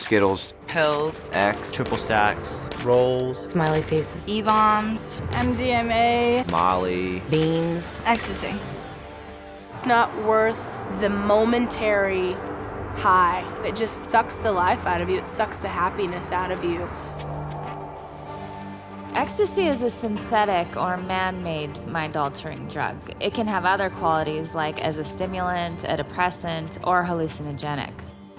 Skittles, pills, X, triple stacks, rolls, smiley faces, E-bombs, MDMA, Molly, beans. ecstasy. it's not worth the momentary high. It just sucks the life out of you. It sucks the happiness out of you. Ecstasy is a synthetic or man-made mind-altering drug. It can have other qualities like as a stimulant, a depressant, or hallucinogenic.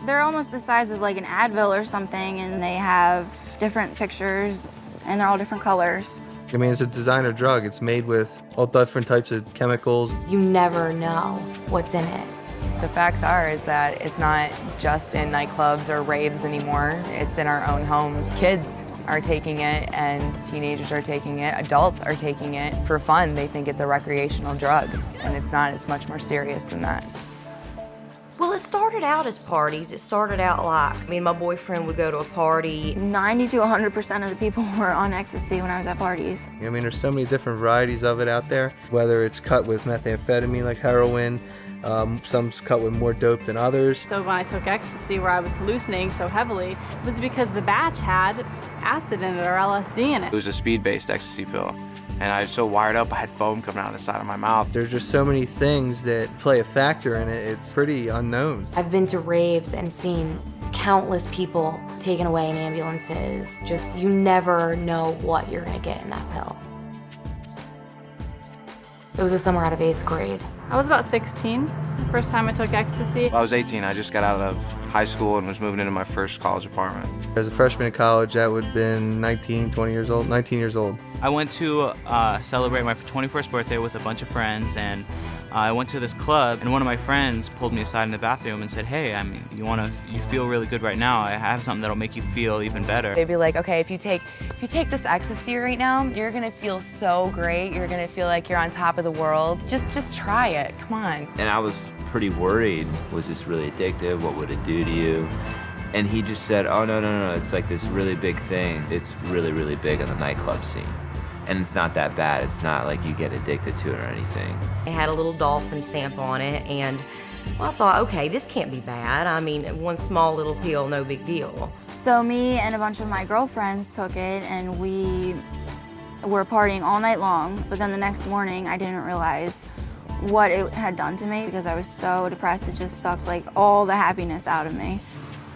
They're almost the size of like an Advil or something, and they have different pictures, and they're all different colors. I mean, it's a designer drug. It's made with all different types of chemicals. You never know what's in it. The facts are is that it's not just in nightclubs or raves anymore. It's in our own homes. Kids are taking it, and teenagers are taking it. Adults are taking it for fun. They think it's a recreational drug, and it's not. It's much more serious than that. Well, it started out as parties. It started out like, me and my boyfriend would go to a party. 90 to 100% of the people were on ecstasy when I was at parties. I mean, there's so many different varieties of it out there, whether it's cut with methamphetamine like heroin, some's cut with more dope than others. So when I took ecstasy, where I was hallucinating so heavily, it was because the batch had acid in it or LSD in it it. was a speed-based ecstasy pill. And I was so wired up, I had foam coming out of the side of my mouth. There's just so many things that play a factor in it. It's pretty unknown. I've been to raves and seen countless people taken away in ambulances. Just, you never know what you're gonna get in that pill. It was a summer out of 8th grade. I was about 16 the first time I took ecstasy. I was 18, I just got out of high school and was moving into my first college apartment. As a freshman in college, that would have been 19 years old. I went to celebrate my 21st birthday with a bunch of friends, and I went to this club, and one of my friends pulled me aside in the bathroom and said, "Hey, I mean, you feel really good right now. I have something that'll make you feel even better." They'd be like, okay, if you take this ecstasy right now, you're gonna feel so great. You're gonna feel like you're on top of the world. Just try it. Come on. And I was pretty worried. Was this really addictive? What would it do to you? And he just said, oh, no, it's like this really big thing. It's really, really big on the nightclub scene. And it's not that bad. It's not like you get addicted to it or anything. It had a little dolphin stamp on it, and well, I thought, okay, this can't be bad. I mean, one small little pill, no big deal. So me and a bunch of my girlfriends took it, and we were partying all night long. But then the next morning, I didn't realize what it had done to me because I was so depressed. It just sucked like all the happiness out of me.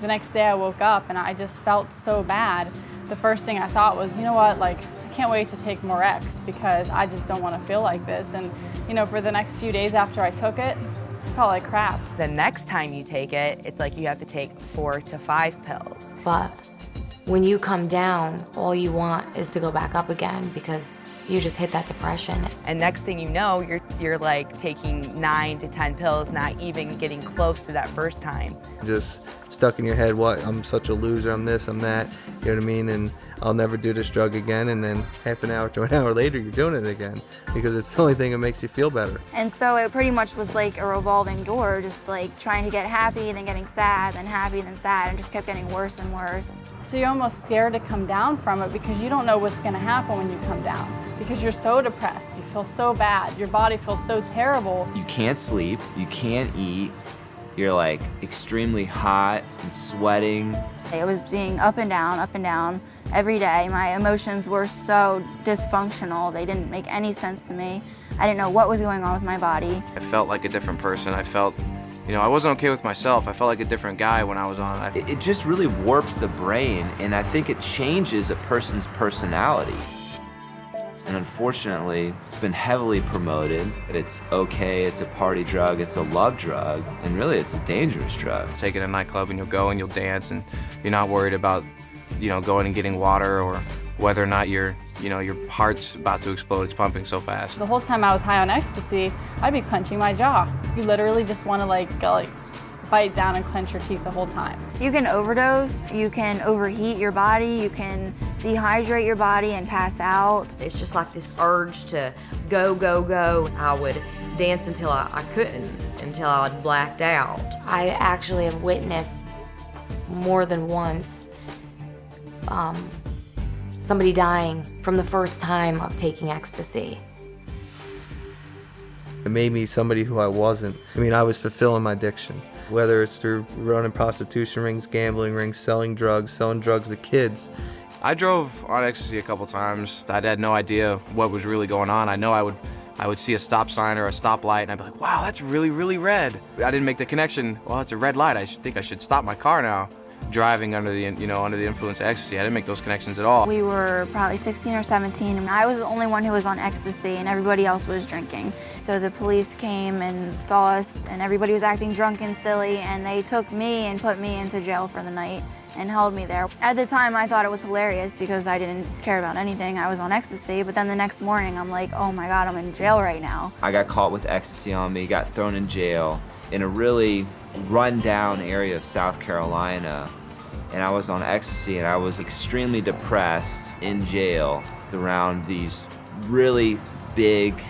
The next day I woke up and I just felt so bad. The first thing I thought was, you know what, like, I can't wait to take more X because I just don't want to feel like this. And, you know, for the next few days after I took it, I felt like crap. The next time you take it, it's like you have to take 4 to 5 pills. But when you come down, all you want is to go back up again because you just hit that depression. And next thing you know, you're like taking 9 to 10 pills, not even getting close to that first time. Just stuck in your head, what, I'm such a loser, I'm this, I'm that, you know what I mean? And I'll never do this drug again, and then half an hour to an hour later, you're doing it again because it's the only thing that makes you feel better. And so it pretty much was like a revolving door, just like trying to get happy, then getting sad, then happy, then sad, and just kept getting worse and worse. So you're almost scared to come down from it because you don't know what's going to happen when you come down. Because you're so depressed, you feel so bad, your body feels so terrible. You can't sleep, you can't eat, you're like extremely hot and sweating. I was being up and down every day. My emotions were so dysfunctional, they didn't make any sense to me. I didn't know what was going on with my body. I felt like a different person. I felt, you know, I wasn't okay with myself. I felt like a different guy when I was on it. It just really warps the brain, and I think it changes a person's personality. And unfortunately, it's been heavily promoted. It's okay, it's a party drug, it's a love drug, and really it's a dangerous drug. Take it in a nightclub and you'll go and you'll dance and you're not worried about, you know, going and getting water or whether or not your heart's about to explode, it's pumping so fast. The whole time I was high on ecstasy, I'd be clenching my jaw. You literally just want to like bite down and clench your teeth the whole time. You can overdose, you can overheat your body, you can dehydrate your body and pass out. It's just like this urge to go, go, go. I would dance until I couldn't, until I blacked out. I actually have witnessed more than once somebody dying from the first time of taking ecstasy. It made me somebody who I wasn't. I mean, I was fulfilling my addiction. whether it's through running prostitution rings, gambling rings, selling drugs to kids. I drove on ecstasy a couple times. I had no idea what was really going on. I know I would see a stop sign or a stoplight and I'd be like, wow, that's really, really red. I didn't make the connection, well, it's a red light. I think I should stop my car now. Driving under the influence of ecstasy, I didn't make those connections at all. We were probably 16 or 17, and I was the only one who was on ecstasy, and everybody else was drinking. So the police came and saw us, and everybody was acting drunk and silly, and they took me and put me into jail for the night and held me there. At the time, I thought it was hilarious because I didn't care about anything. I was on ecstasy, but then the next morning, I'm like, oh my God, I'm in jail right now. I got caught with ecstasy on me, got thrown in jail in a really run-down area of South Carolina. And I was on ecstasy and I was extremely depressed in jail around these really big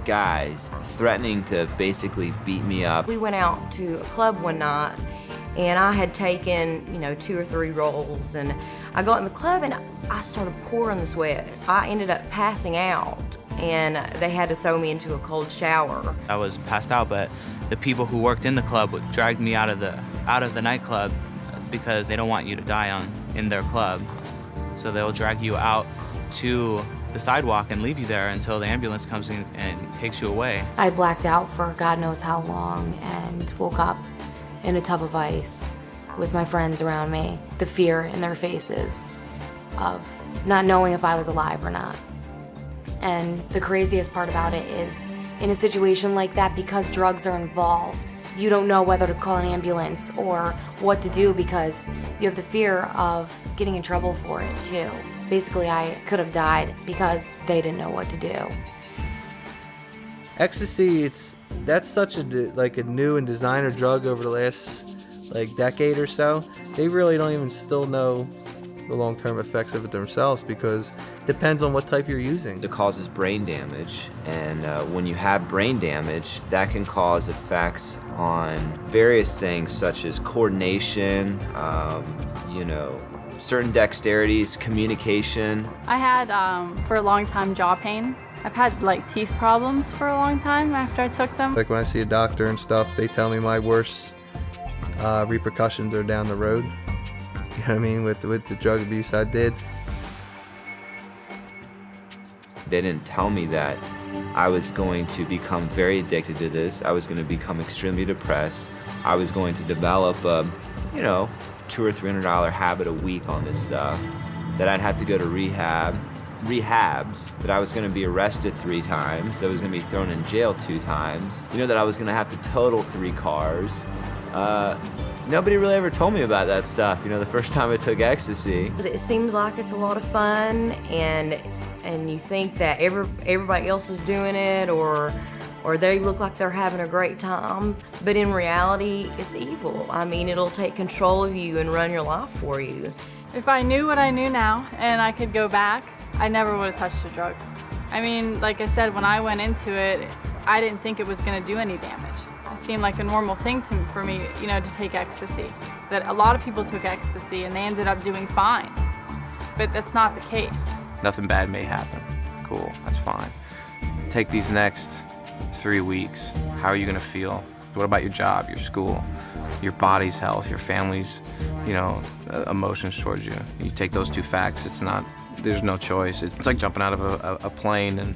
guys threatening to basically beat me up. We went out to a club one night and I had taken, 2 or 3 rolls, and I got in the club and I started pouring the sweat. I ended up passing out and they had to throw me into a cold shower. I was passed out, but the people who worked in the club would drag me out of the nightclub because they don't want you to die in their club. So they'll drag you out to the sidewalk and leave you there until the ambulance comes in and takes you away. I blacked out for God knows how long and woke up in a tub of ice with my friends around me, the fear in their faces of not knowing if I was alive or not. And the craziest part about it is, in a situation like that, because drugs are involved, you don't know whether to call an ambulance or what to do because you have the fear of getting in trouble for it too. Basically, I could have died because they didn't know what to do. Ecstasy, that's such a new and designer drug over the last decade or so. They really don't even still know the long-term effects of it themselves because it depends on what type you're using. It causes brain damage, and when you have brain damage, that can cause effects on various things such as coordination, certain dexterities, communication. I had, for a long time, jaw pain. I've had teeth problems for a long time after I took them. Like when I see a doctor and stuff, they tell me my worst repercussions are down the road. You know what I mean? With the drug abuse I did. They didn't tell me that I was going to become very addicted to this. I was going to become extremely depressed. I was going to develop a, $200 or $300 habit a week on this stuff. That I'd have to go to rehabs. That I was going to be arrested 3 times. That I was going to be thrown in jail 2 times. That I was going to have to total 3 cars. Nobody really ever told me about that stuff, the first time I took ecstasy. It seems like it's a lot of fun, and you think that everybody else is doing it, or they look like they're having a great time, but in reality, it's evil. I mean, it'll take control of you and run your life for you. If I knew what I knew now and I could go back, I never would have touched a drug. I mean, like I said, when I went into it, I didn't think it was going to do any damage. It seemed like a normal thing for me, to take ecstasy. That a lot of people took ecstasy and they ended up doing fine, but that's not the case. Nothing bad may happen. Cool, that's fine. Take these next 3 weeks. How are you gonna feel? What about your job, your school, your body's health, your family's, emotions towards you? You take those 2 facts, there's no choice. It's like jumping out of a plane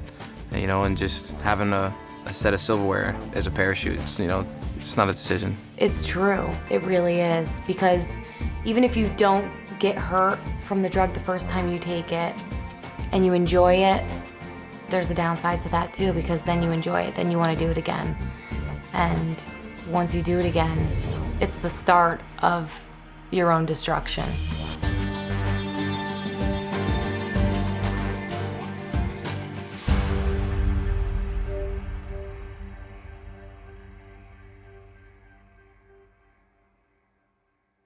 and just having a set of silverware as a parachute. It's not a decision. It's true, it really is, because even if you don't get hurt from the drug the first time you take it and you enjoy it, there's a downside to that too, because then you enjoy it, then you want to do it again. And once you do it again, it's the start of your own destruction.